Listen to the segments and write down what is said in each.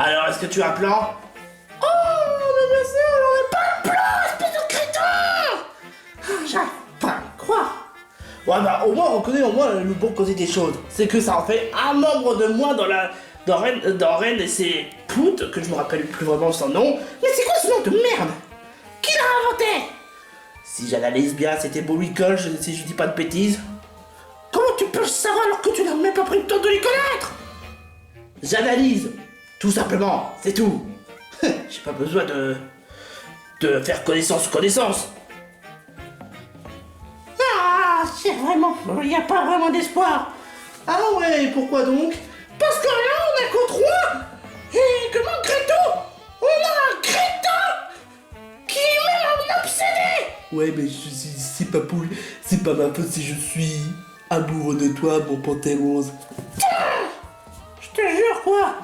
Alors, est-ce que tu as un plan? Oh, mais bien sûr, j'en ai pas de plan, espèce de crétin! J'arrive pas à y croire. Ouais, bah, au moins, on reconnaît au moins le bon côté des choses. C'est que ça en fait un membre de moins dans Rennes et ses poutes, que je me rappelle plus vraiment son nom. Mais c'est quoi ce nom de merde? Qui l'a inventé? Si j'analyse bien, c'était Bourricole, si je dis pas de bêtises. Comment tu peux le savoir alors que tu n'as même pas pris le temps de les connaître? J'analyse, tout simplement, c'est tout. J'ai pas besoin de faire connaissance. Ah, c'est vraiment... Il n'y a pas vraiment d'espoir. Ah ouais, pourquoi donc? Parce que là, on a que 3. Et que malgré tout, on a un crétin qui est même un obsédé. Ouais, mais c'est pas ma faute si je suis amoureux de toi, mon panthère rose. Je te jure, quoi.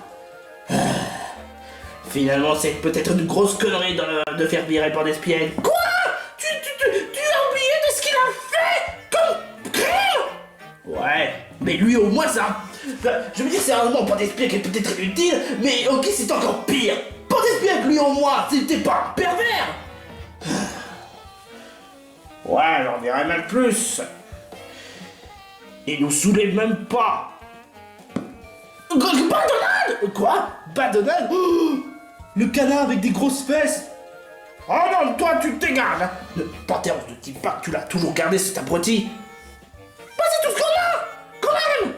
Finalement, c'est peut-être une grosse connerie de faire virer pour d'espiègle. Quoi? Tu as oublié de ce qu'il a fait comme crime? Ouais, mais lui au moins ça... Je veux dire, c'est un moment pour d'espiègle qui est peut-être inutile, mais ok, c'est encore pire. Pour d'espiègle, lui au moins, c'était pas un pervers. Ouais, j'en dirais même plus. Il nous soulève même pas. Badonade? Quoi? Badonade? Le canard avec des grosses fesses. Oh non, toi, tu te dégages. Le panthère, ne dis pas que tu l'as toujours gardé, cet abruti. Bah, c'est tout ce qu'on a, quand même.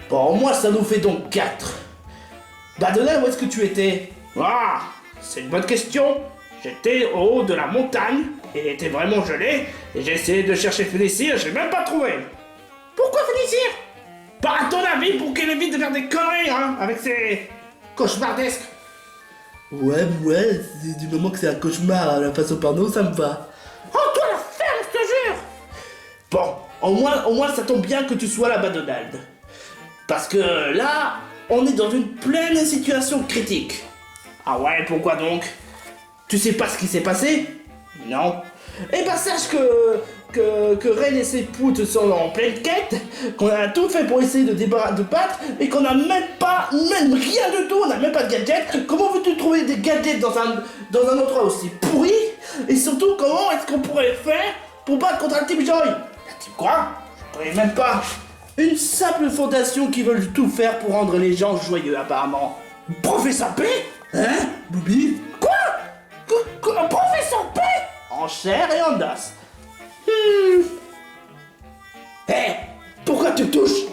Bon, au moins, ça nous fait donc 4. Badonade, où est-ce que tu étais? Ah, c'est une bonne question. J'étais au haut de la montagne, et il était vraiment gelé, et j'ai essayé de chercher Félicie, j'ai même pas trouvé. Pourquoi Félicie? Bah, à ton avis, pour qu'elle évite de faire des conneries, hein, avec ses cauchemardesques. Ouais, c'est du moment que c'est un cauchemar à la façon porno, ça me va. Oh, toi, la ferme, je te jure. Bon, au moins ça tombe bien que tu sois là-bas, Donald. Parce que là, on est dans une pleine situation critique. Ah ouais, pourquoi donc? Tu sais pas ce qui s'est passé? Non. Eh ben sache que Ren et ses poutes sont en pleine quête, qu'on a tout fait pour essayer de battre, et qu'on a même rien du tout, on a même pas de gadget. Comment veux-tu trouver des gadgets dans un endroit aussi pourri? Et surtout, comment est-ce qu'on pourrait faire pour battre contre un Team Joy? Un Team quoi? Je connais même pas. Une simple fondation qui veulent tout faire pour rendre les gens joyeux apparemment. Professeur P? Hein, Booby? Quoi? Professeur P? En chair et en os. Hé, pourquoi tu touches?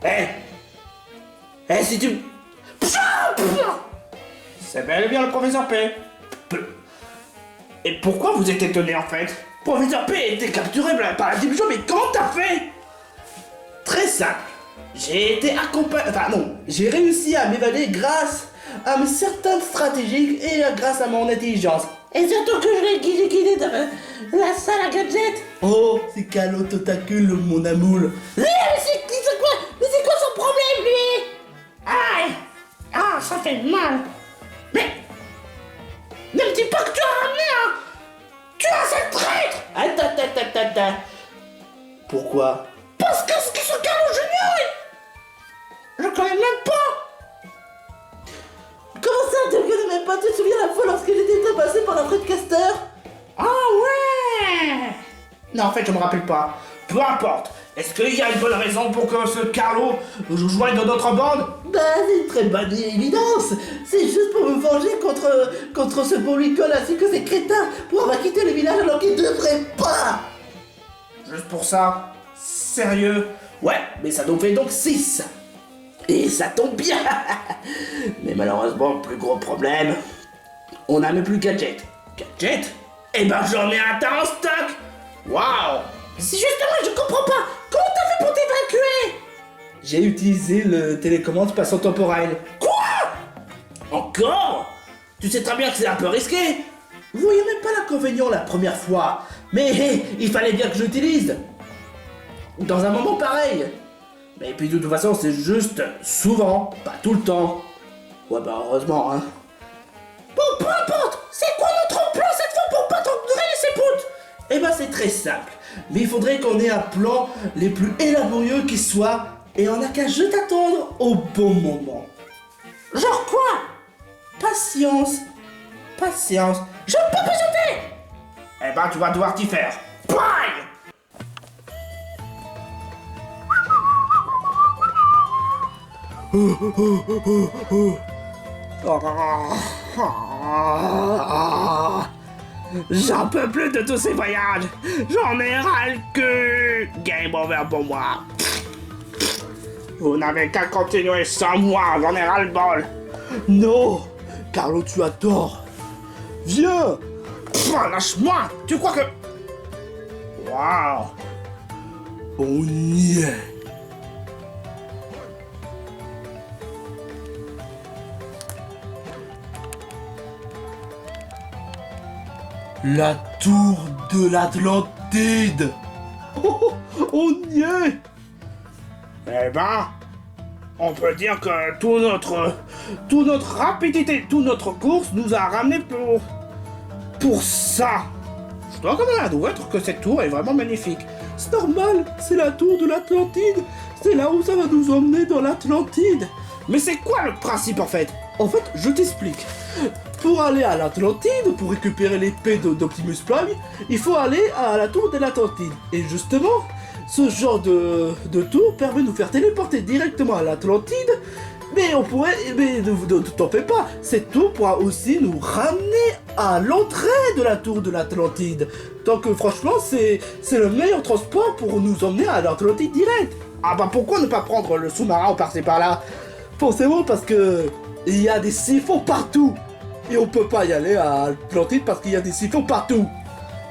Hé, si tu... C'est bel et bien le professeur P. Et pourquoi vous êtes étonné en fait? Professeur P a été capturé par la Team Joy, mais comment t'as fait? Très simple. J'ai été accompagné... Enfin non, j'ai réussi à m'évader grâce à mes certaines stratégies et grâce à mon intelligence. Et surtout que je l'ai guidé dans la salle à gadget. Oh, c'est Calo Totacule, mon amour. Mais c'est quoi son problème, lui? Aïe. Ah, ça fait mal. Mais ne me dis pas que tu as ramené un... Tu as cette traître. Attends. Pourquoi? Parce que ce Carlo Junior, je le connais même pas. Comment ça, tu le connais même pas? Tu te souviens la fois lorsque j'étais passé par la Fredcaster? Ah ouais. Non, en fait, je me rappelle pas. Peu importe. Est-ce qu'il y a une bonne raison pour que ce Carlo joigne dans notre bande? Bah, c'est une très bonne évidence. C'est juste pour me venger contre ce Bourricole ainsi que ces crétins pour avoir quitté le village alors qu'ils devraient pas. Juste pour ça? Sérieux? Ouais, mais ça nous fait donc 6. Et ça tombe bien. Mais malheureusement, le plus gros problème, on n'a même plus de gadget. Gadget? Eh ben j'en ai un tas en stock. Waouh. C'est justement, je comprends pas. Comment t'as fait pour t'évacuer? J'ai utilisé le télécommande spatio-temporel. Quoi? Encore? Tu sais très bien que c'est un peu risqué. Vous voyez même pas l'inconvénient la première fois. Mais il fallait bien que je l'utilise. Dans un moment pareil. Mais puis de toute façon, c'est juste souvent, pas tout le temps. Ouais bah heureusement, hein. Bon, peu importe. C'est quoi notre plan cette fois pour battre Ren et ses potes? Eh ben c'est très simple. Mais il faudrait qu'on ait un plan les plus élaborés qui soit Et on n'a qu'à juste attendre au bon moment. Genre quoi? Patience. Patience. Je peux pas patienter! Eh ben, tu vas devoir t'y faire. Bye! J'en peux plus de tous ces voyages. J'en ai ras le cul. Game over pour moi. Vous n'avez qu'à continuer sans moi. J'en ai ras le bol. Non, Carlo, tu as tort. Viens. Lâche-moi. Tu crois que... Waouh. On y est. La tour de l'Atlantide. Oh, on y est. Eh ben, on peut dire que toute notre rapidité, toute notre course nous a ramené pour ça. Je dois quand même admettre que cette tour est vraiment magnifique. C'est normal, c'est la tour de l'Atlantide. C'est là où ça va nous emmener dans l'Atlantide. Mais c'est quoi le principe en fait? En fait, je t'explique. Pour aller à l'Atlantide, pour récupérer l'épée d'Optimus Prime, il faut aller à la tour de l'Atlantide. Et justement, ce genre de tour permet de nous faire téléporter directement à l'Atlantide. Mais on pourrait... Mais ne t'en fais pas, cette tour pourra aussi nous ramener à l'entrée de la tour de l'Atlantide. Donc franchement, c'est le meilleur transport pour nous emmener à l'Atlantide direct. Ah bah pourquoi ne pas prendre le sous-marin ou passer par là? Forcément parce que il y a des siphons partout. Et on peut pas y aller à l'Atlantide parce qu'il y a des siphons partout.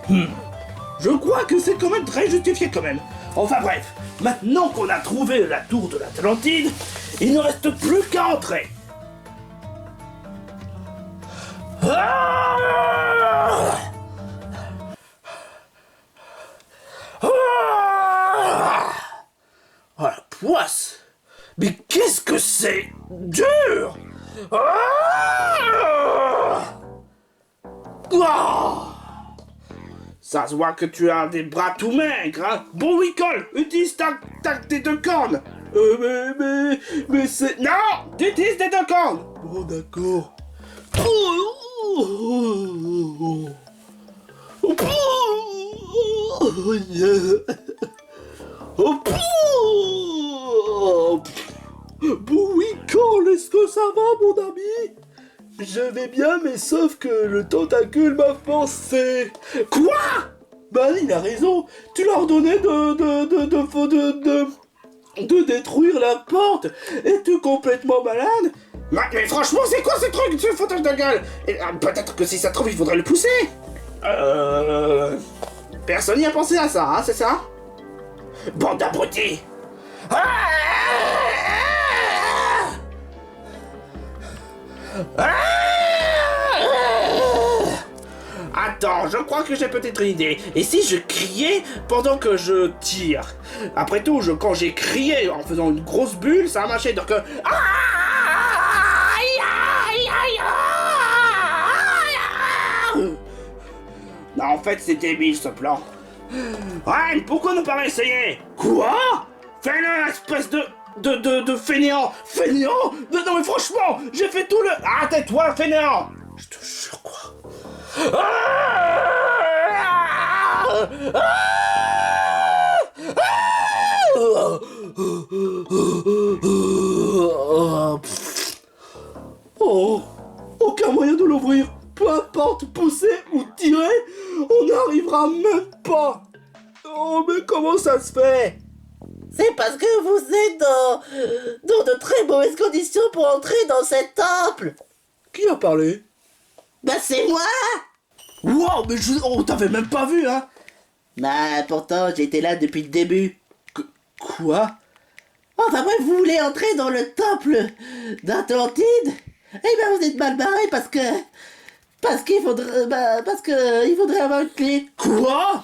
Je crois que c'est quand même très justifié quand même. Enfin bref, maintenant qu'on a trouvé la tour de l'Atlantide, il ne reste plus qu'à entrer. Oh la poisse! Mais qu'est-ce que c'est dur! Ça se voit que tu as des bras tout maigres, hein? Bon, Wicol, utilise tes deux cornes. Mais c'est... Non! Utilise tes deux cornes. Bon, d'accord. Bon, Wicol, est-ce que ça va, mon ami? Je vais bien, mais sauf que le tentacule m'a pensé. Quoi? Bah, il a raison. Tu leur donnais de détruire la porte. Es-tu complètement malade? Mais franchement, c'est quoi ce truc, ce foutage de gueule? Peut-être que si ça se trouve, il faudrait le pousser. Personne n'y a pensé à ça, hein, c'est ça? Bande d'abrutis. Attends, je crois que j'ai peut-être une idée. Et si je criais pendant que je tire? Après tout, quand j'ai crié en faisant une grosse bulle, ça a marché. Donc non, en fait, c'est débile ce plan. Ouais, pourquoi ne pas essayer? Quoi? Fais-le, espèce de fainéant. Fainéant? Non mais franchement, j'ai fait tout le... Ah, tais-toi, fainéant. Je te jure, quoi. Oh, aucun moyen de l'ouvrir. Peu importe, pousser ou tirer, on n'arrivera même pas. Oh, mais comment ça se fait? C'est parce que vous êtes dans de très mauvaises conditions pour entrer dans cet temple. Qui a parlé? Bah c'est moi. Wow, mais on t'avait même pas vu, hein? Bah pourtant j'étais là depuis le début. Quoi? Enfin bref, vous voulez entrer dans le temple d'Atlantide? Eh ben vous êtes mal barré parce qu'il faudrait avoir une clé. Quoi?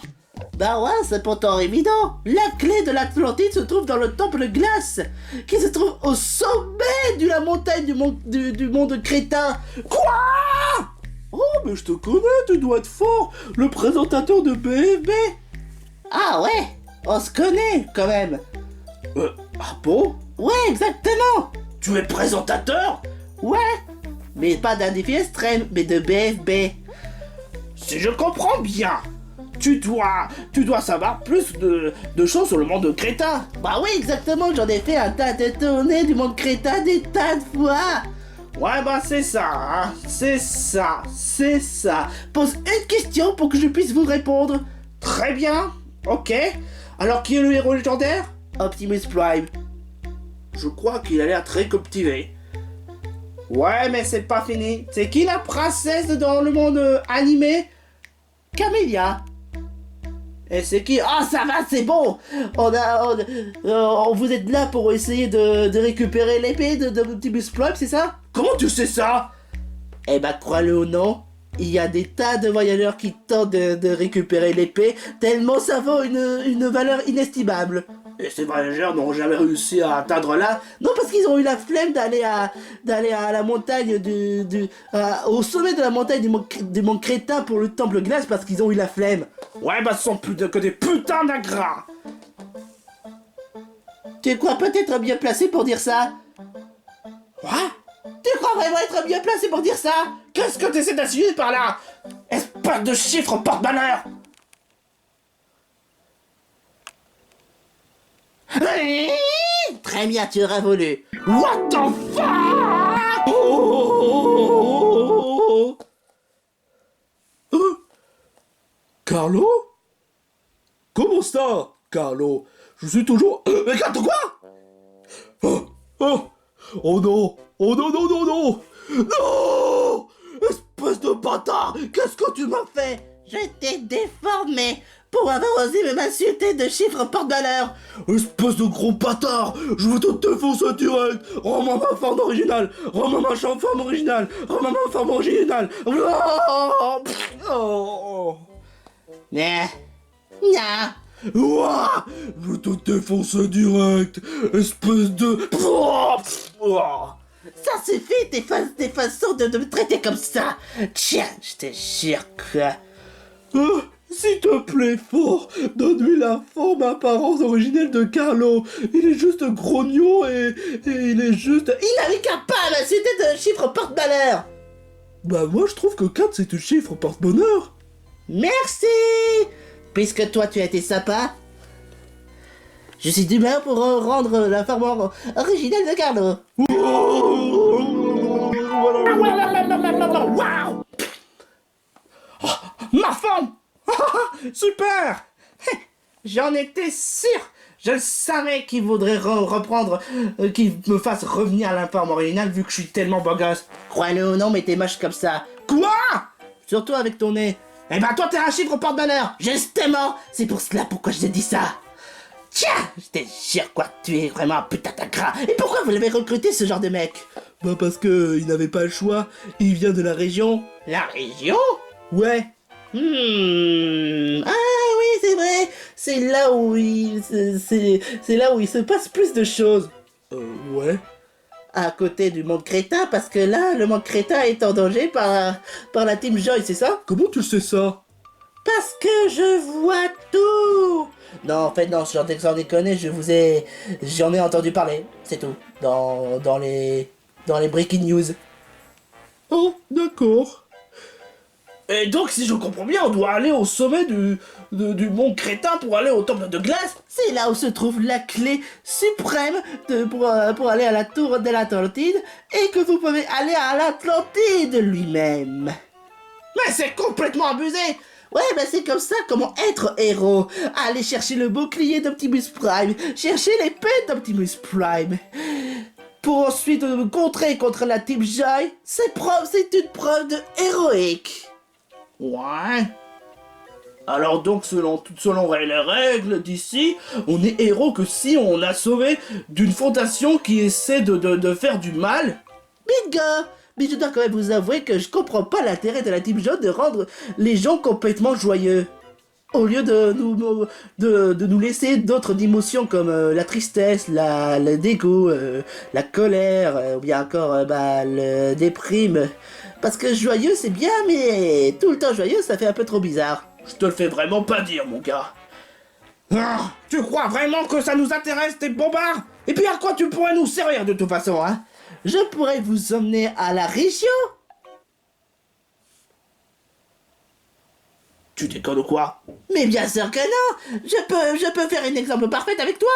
Bah ouais, c'est pourtant évident. La clé de l'Atlantide se trouve dans le temple glace, qui se trouve au sommet de la montagne du monde crétin. Quoi? Oh, mais je te connais, tu dois être fort, le présentateur de BFB. Ah ouais, on se connaît quand même. Ah bon? Ouais, exactement. Tu es présentateur? Ouais, mais pas d'un défi extrême, mais de BFB. Si je comprends bien, tu dois savoir plus de choses sur le monde crétin. Bah oui, exactement, j'en ai fait un tas de tournées du monde crétin des tas de fois. Ouais, bah c'est ça, hein. C'est ça. Pose une question pour que je puisse vous répondre. Très bien, ok. Alors qui est le héros légendaire? Optimus Prime. Je crois qu'il a l'air très captivé. Ouais, mais c'est pas fini. C'est qui la princesse dans le monde animé? Camélia. Et c'est qui? Ah, ça va, c'est bon. Vous êtes là pour essayer de récupérer l'épée d'Optimus Prime, c'est ça? Comment tu sais ça? Eh ben, crois-le ou non, il y a des tas de voyageurs qui tentent de récupérer l'épée, tellement ça vaut une valeur inestimable. Et ces voyageurs n'ont jamais réussi à atteindre là? Non, parce qu'ils ont eu la flemme d'aller à la montagne au sommet de la montagne du mont Crétin pour le temple glace, parce qu'ils ont eu la flemme. Ouais, bah ce sont que des putains d'ingrats. Tu crois peut-être bien placé pour dire ça? Quoi? Tu crois vraiment être bien placé pour dire ça? Qu'est-ce que t'essaies d'insinuer par là? Espèce de chiffre porte-bonheur! Très bien, tu auras voulu. What the fuck? Carlo? Comment ça, Carlo? Je suis toujours... Mais quoi? Oh, oh, oh non! Oh non, non, non, non! Non! Espèce de bâtard! Qu'est-ce que tu m'as fait? Je t'ai déformé pour avoir osé m'insulter de chiffres porte-bonheur. Espèce de gros bâtard! Je veux te défoncer direct! Rends-moi ma forme originale! Rends-moi ma forme originale! Rends-moi ma forme originale! Oh. Nah. Ouah! Je veux te défoncer direct! Espèce de... Ça suffit, tes façons de me traiter comme ça. Tiens, je te jure que... S'il te plaît, fort, donne-lui la forme apparence originelle de Carlo. Il est juste grognon et il est juste... Il n'avait qu'à pas m'insulter de chiffres porte-bonheur. Bah moi je trouve que 4 c'est un chiffre porte-bonheur. Merci. Puisque toi tu as été sympa, je suis d'humeur pour rendre la forme originelle de Carlo. Waouh! Oh, ma forme! Super! J'en étais sûr! Je savais qu'il voudrait reprendre, qu'il me fasse revenir à la forme originale vu que je suis tellement beau gosse. Crois-le ou non, mais t'es moche comme ça. Quoi? Surtout avec ton nez. Eh ben toi t'es un chiffre porte-bonheur! Justement, c'est pour cela pourquoi je te dis ça. Tiens, je te jure quoi, tu es vraiment un putain d'ingrat. Et pourquoi vous l'avez recruté ce genre de mec? Bah parce que il n'avait pas le choix, il vient de la région. La région? Ouais. Ah oui, c'est vrai. C'est là où c'est là où il se passe plus de choses. Ouais. À côté du monde crétin, parce que là, le monde crétin est en danger par la Team Joy, c'est ça? Comment tu sais ça? Parce que je vois tout. Non, en fait, non, sans déconner, j'en ai entendu parler, c'est tout. Dans les breaking news. Oh, d'accord. Et donc si je comprends bien, on doit aller au sommet du mont Crétin pour aller au temple de glace? C'est là où se trouve la clé suprême pour aller à la tour de l'Atlantide et que vous pouvez aller à l'Atlantide lui-même. Mais c'est complètement abusé! Ouais, bah c'est comme ça, comment être héros. Aller chercher le bouclier d'Optimus Prime, chercher l'épée d'Optimus Prime. Pour ensuite me contrer contre la Team Joy, c'est une preuve de héroïque. Ouais. Alors donc selon les règles d'ici, on est héros que si on a sauvé d'une fondation qui essaie de faire du mal. Bingo! Mais je dois quand même vous avouer que je comprends pas l'intérêt de la Team Joy de rendre les gens complètement joyeux. Au lieu de nous laisser d'autres émotions comme la tristesse, le dégoût, la colère, ou bien encore le déprime. Parce que joyeux c'est bien, mais tout le temps joyeux ça fait un peu trop bizarre. Je te le fais vraiment pas dire, mon gars. Ah, tu crois vraiment que ça nous intéresse, tes bombards? Et puis à quoi tu pourrais nous servir de toute façon, hein? Je pourrais vous emmener à la région. Tu déconnes ou quoi? Mais bien sûr que non. Je peux faire un exemple parfait avec toi.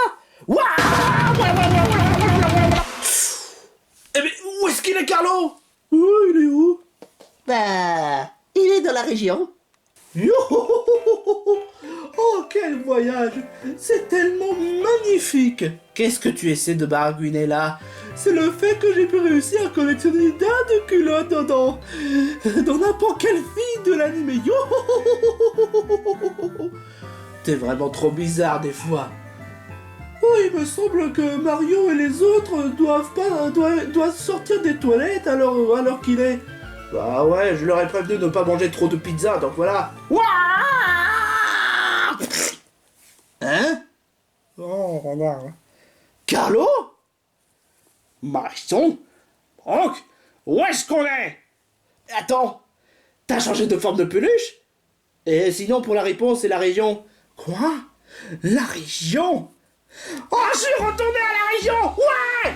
Waouh! Eh mais où est-ce qu'il est, Carlo? Oh, il est où? Bah, il est dans la région. Yo! Oh, quel voyage! C'est tellement magnifique! Qu'est-ce que tu essaies de baragouiner là? C'est le fait que j'ai pu réussir à collectionner tas de culottes dans n'importe quelle fille de l'anime. Yo! T'es vraiment trop bizarre des fois. Oh, il me semble que Mario et les autres doivent sortir des toilettes alors qu'il est. Bah ouais, je leur ai prévenu de ne pas manger trop de pizza, donc voilà. Hein? Oh, regarde. Carlo? Marisson? Franck? Où est-ce qu'on est? Attends, t'as changé de forme de peluche? Et sinon pour la réponse c'est la région. Quoi? La région? Oh, je suis retourné à la région! Ouais!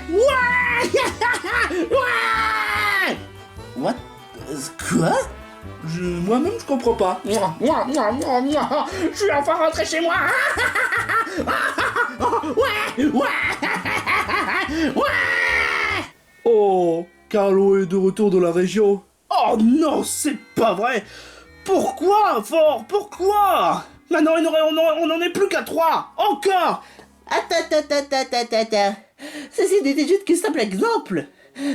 Ouais! What? Quoi? Moi-même je comprends pas. Je suis enfin rentré chez moi! Ouais! Ouais! Ouais! Oh, Carlo est de retour dans la région. Oh non, c'est pas vrai! Pourquoi, Fort? Pourquoi? Maintenant on n'en est plus qu'à 3! Encore! Attends. Ceci n'était juste qu'un simple exemple.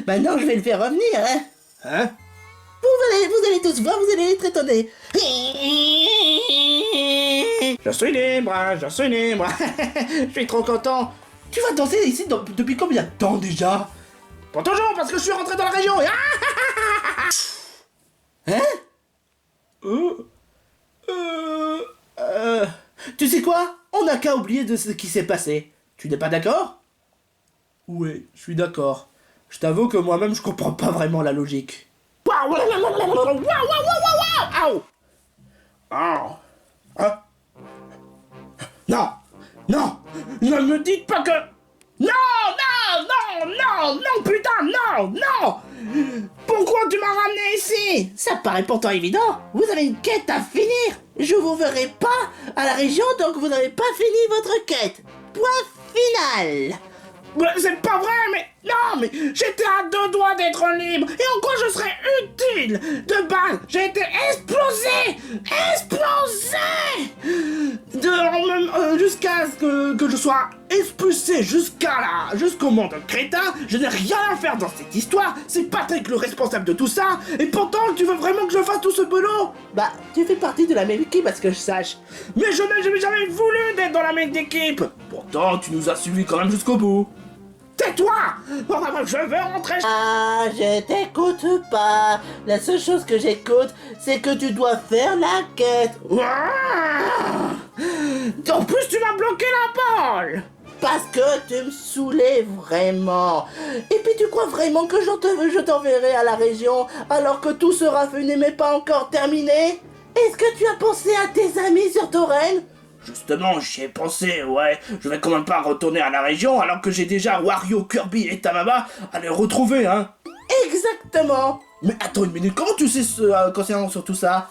Maintenant, je vais le faire revenir, hein. Hein? Vous allez tous voir, vous allez être étonnés. Je suis libre, je suis libre. Je suis trop content. Tu vas danser ici depuis combien de temps déjà? Pour toujours, parce que je suis rentré dans la région. Hein? Tu sais quoi? On n'a qu'à oublier de ce qui s'est passé. Tu n'es pas d'accord? Oui, je suis d'accord. Je t'avoue que moi-même je comprends pas vraiment la logique. Aouh! Oh. Hein? Non! Non! Ne me dites pas que... Non! Non, putain, non! Pourquoi tu m'as ramené ici? Ça paraît pourtant évident. Vous avez une quête à finir. Je vous verrai pas à la région, donc vous n'avez pas fini votre quête. Point final. Mais c'est pas vrai, mais... Non, mais j'étais à 2 doigts d'être libre. Et en quoi je serais utile? De base, j'ai été explosé! Jusqu'à ce que je sois expulsé jusqu'au monde crétin. Je n'ai rien à faire dans cette histoire. C'est Patrick le responsable de tout ça. Et pourtant, tu veux vraiment que je fasse tout ce boulot? Bah, tu fais partie de la même équipe à ce que je sache. Mais je n'ai jamais voulu d'être dans la même équipe. Pourtant, tu nous as suivis quand même jusqu'au bout. Tais-toi! Je veux rentrer. Ah, je t'écoute pas. La seule chose que j'écoute, c'est que tu dois faire la quête. En plus, tu m'as bloqué la parole. Parce que tu me saoulais vraiment. Et puis tu crois vraiment que je t'enverrai à la région alors que tout sera fini mais pas encore terminé? Est-ce que tu as pensé à tes amis sur Tauren? Justement, j'y ai pensé, ouais. Je vais quand même pas retourner à la région alors que j'ai déjà Wario, Kirby et Tamaba à les retrouver, hein. Exactement. Mais attends une minute, comment tu sais concernant sur tout ça?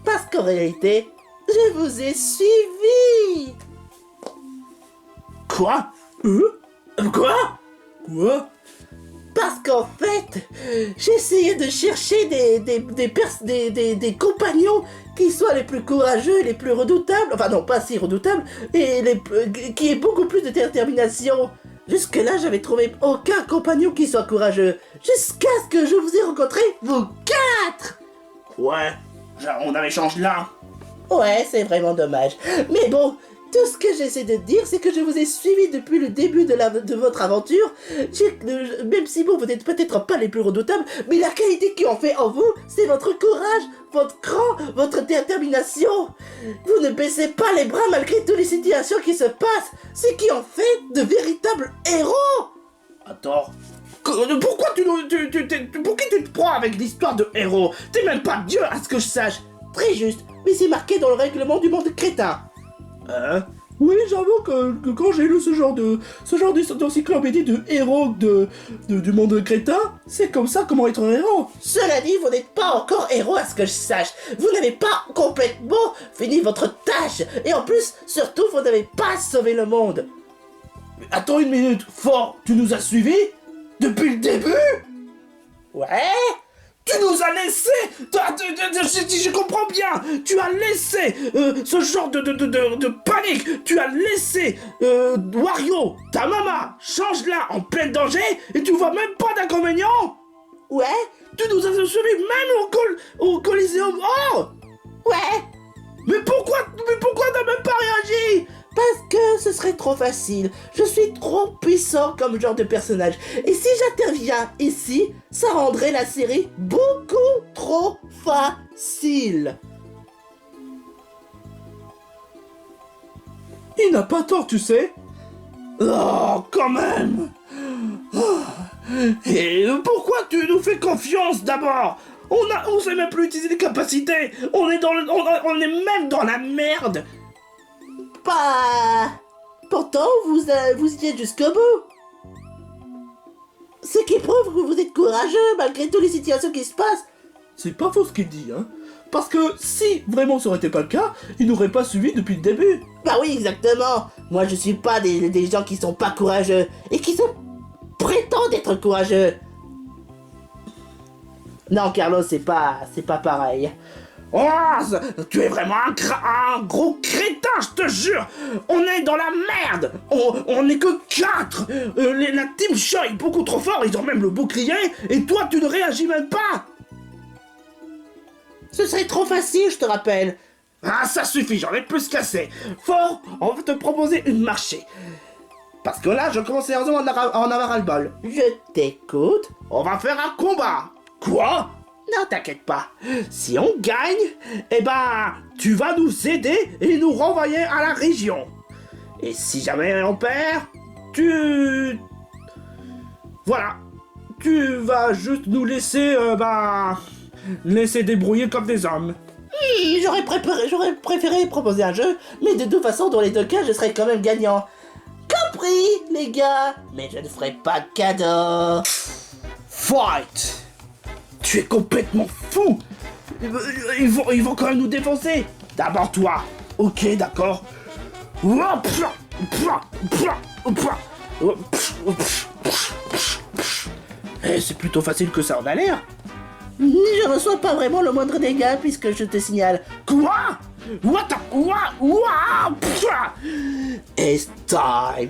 Parce qu'en réalité, je vous ai suivi. Quoi? Quoi? Quoi? Parce qu'en fait, j'essayais de chercher des compagnons qui soient les plus courageux et les plus redoutables, enfin non, pas si redoutables, et qui aient beaucoup plus de détermination. Jusque-là, j'avais trouvé aucun compagnon qui soit courageux, jusqu'à ce que je vous ai rencontré, vous 4. Ouais, on avait changé là. Ouais, c'est vraiment dommage. Mais bon, tout ce que j'essaie de dire, c'est que je vous ai suivi depuis le début de votre aventure. Même si vous n'êtes peut-être pas les plus redoutables, mais la qualité qui en fait en vous, c'est votre courage, votre cran, votre détermination. Vous ne baissez pas les bras malgré toutes les situations qui se passent. C'est qui en fait de véritables héros. Attends. Pourquoi tu te prends avec l'histoire de héros? T'es même pas Dieu à ce que je sache. Très juste, mais c'est marqué dans le règlement du monde crétin. Oui, j'avoue que quand j'ai lu ce genre d'encyclopédie de héros du monde crétin, c'est comme ça comment être un héros. Cela dit, vous n'êtes pas encore héros à ce que je sache. Vous n'avez pas complètement fini votre tâche. Et en plus, surtout, vous n'avez pas sauvé le monde. Attends une minute, Fort, tu nous as suivis depuis le début? Ouais? Tu nous as laissé. Je comprends bien. Tu as laissé ce genre de panique. Tu as laissé Wario, ta maman, change-la en plein danger et tu vois même pas d'inconvénient. Ouais? Tu nous as suivis même au Coliseum. Oh! Ouais? Mais pourquoi t'as même pas réagi? Parce que ce serait trop facile. Je suis trop puissant comme genre de personnage. Et si j'interviens ici, ça rendrait la série beaucoup trop facile. Il n'a pas tort, tu sais. Oh, quand même. Et pourquoi tu nous fais confiance d'abord? On sait même plus utiliser les capacités. On est même dans la merde. Bah... Pourtant, vous y êtes jusqu'au bout. Ce qui prouve que vous êtes courageux malgré toutes les situations qui se passent. C'est pas faux ce qu'il dit, hein. Parce que si vraiment ça aurait été pas le cas, il n'aurait pas suivi depuis le début. Bah oui, exactement. Moi, je suis pas des gens qui sont pas courageux et qui prétendent être courageux. Non, Carlos, c'est pas pareil. Oh, tu es vraiment un gros crétin, je te jure. On est dans la merde. On n'est que 4. La Team Shaw est beaucoup trop fort, ils ont même le bouclier. Et toi, tu ne réagis même pas. Ce serait trop facile, je te rappelle. Ah, ça suffit, j'en ai plus qu'assez. Fort, on va te proposer une marché. Parce que là, je commence sérieusement à en avoir ras le bol. Je t'écoute. On va faire un combat. Quoi? Non, t'inquiète pas. Si on gagne, eh ben, tu vas nous aider et nous renvoyer à la région. Et si jamais on perd, voilà. Tu vas juste nous laisser, laisser débrouiller comme des hommes. J'aurais préféré proposer un jeu, mais de toute façon, dans les deux cas, je serais quand même gagnant. Compris, les gars. Mais je ne ferai pas de cadeau. Fight! Tu es complètement fou! Ils vont quand même nous défoncer! D'abord toi! Ok, d'accord? Eh, c'est plutôt facile que ça en a l'air! Je reçois pas vraiment le moindre dégât puisque je te signale. Quoi? It's time.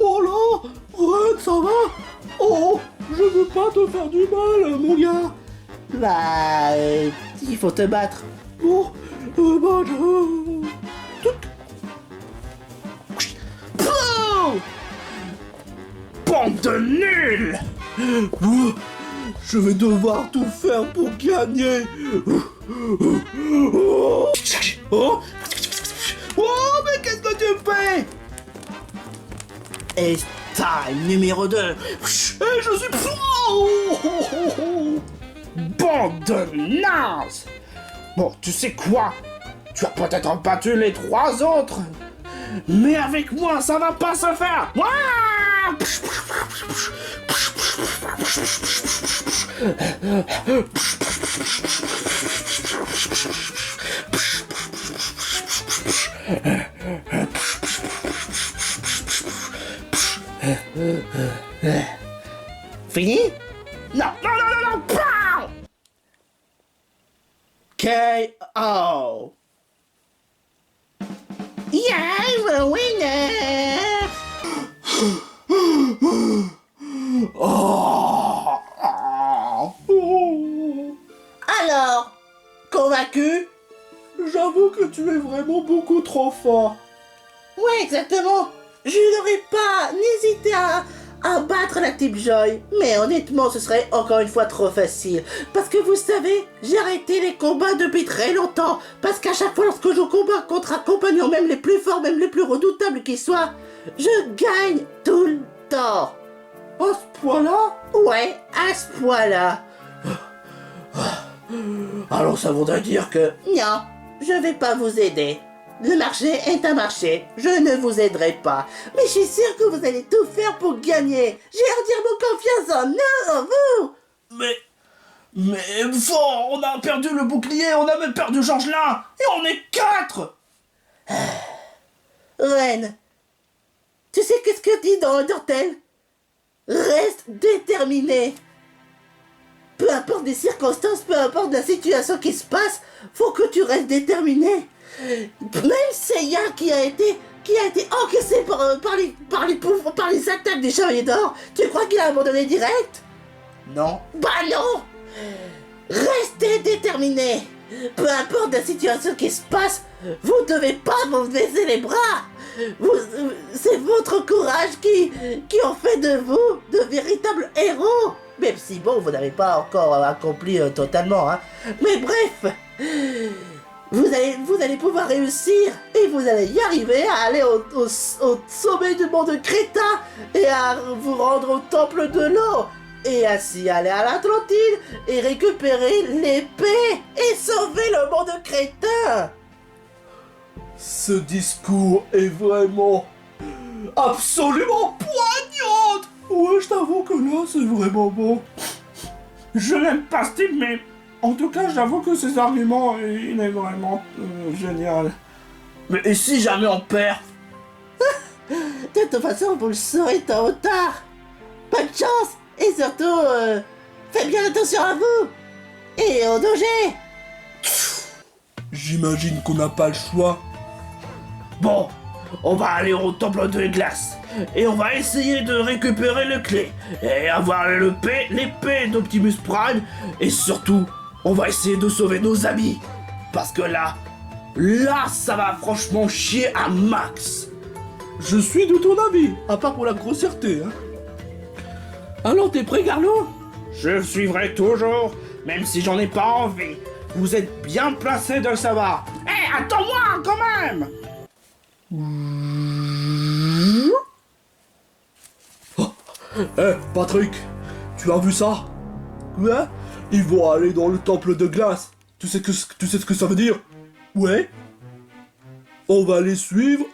Oh là, Red, ça va? Oh, je veux pas te faire du mal, mon gars. Bah, il faut te battre. Bon, bah, je... Bande de nuls! Je vais devoir tout faire pour gagner. Oh, mais qu'est-ce que tu fais? It's time numéro 2. Et je suis... Bande de nazes! Bon, tu sais quoi? Tu as peut-être battu les 3 autres, mais avec moi, ça va pas se faire! Fini? Non! Pow! KO. I'm a winner. Alors, convaincu? J'avoue que tu es vraiment beaucoup trop fort. Ouais, exactement. Je n'aurais pas hésité à battre la Team Joy. Mais honnêtement, ce serait encore une fois trop facile. Parce que vous savez, j'ai arrêté les combats depuis très longtemps. Parce qu'à chaque fois lorsque je combats contre un compagnon, même les plus forts, même les plus redoutables qu'ils soient, je gagne tout le temps. À ce point-là? Ouais, à ce point-là. Alors ça voudrait dire que... Non, je vais pas vous aider. Le marché est un marché, je ne vous aiderai pas. Mais je suis sûr que vous allez tout faire pour gagner. J'ai entièrement confiance en nous, en vous. Mais fort, on a perdu le bouclier, on a même perdu Georgelin, et on est 4. Reine, tu sais qu'est-ce que dit dans Undertale? Reste déterminé. Peu importe les circonstances, peu importe la situation qui se passe, faut que tu restes déterminé. Même Seiya qui a été encaissé par les attaques des Chevaliers d'Or, tu crois qu'il a abandonné direct? Non. Bah non! Restez déterminé. Peu importe la situation qui se passe, vous devez pas vous baisser les bras. C'est votre courage qui en fait de vous de véritables héros. Même si bon, vous n'avez pas encore accompli totalement, hein. Mais bref, vous allez pouvoir réussir et vous allez y arriver à aller au sommet du monde Créta et à vous rendre au temple de l'eau. Et ainsi aller à l'Atlantide et récupérer l'épée et sauver le monde crétin. Ce discours est vraiment absolument poignant. Ouais, je t'avoue que là, c'est vraiment bon. Je n'aime pas ce type, mais en tout cas, j'avoue que ses arguments, il est vraiment génial. Mais et si jamais on perd? De toute façon, vous le saurez tôt ou tard. Bonne chance et surtout, faites bien attention à vous et au danger. J'imagine qu'on n'a pas le choix. Bon, on va aller au temple de glace et on va essayer de récupérer le clé et avoir l'épée d'Optimus Prime et surtout, on va essayer de sauver nos amis parce que là, ça va franchement chier à max. Je suis de ton avis, à part pour la grossièreté, hein. Alors, t'es prêt, Carlo? Je suivrai toujours, même si j'en ai pas envie. Vous êtes bien placé de le savoir. Hé, attends-moi quand même! Eh, Patrick, tu as vu ça? Quoi? Ils vont aller dans le temple de glace. Tu sais ce que ça veut dire? Ouais. On va les suivre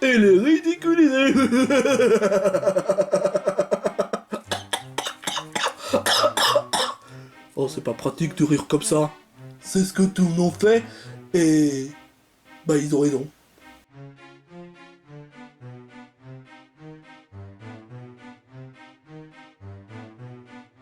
et les ridiculiser. Oh, c'est pas pratique de rire comme ça. C'est ce que tout le monde fait et... bah, ils ont raison.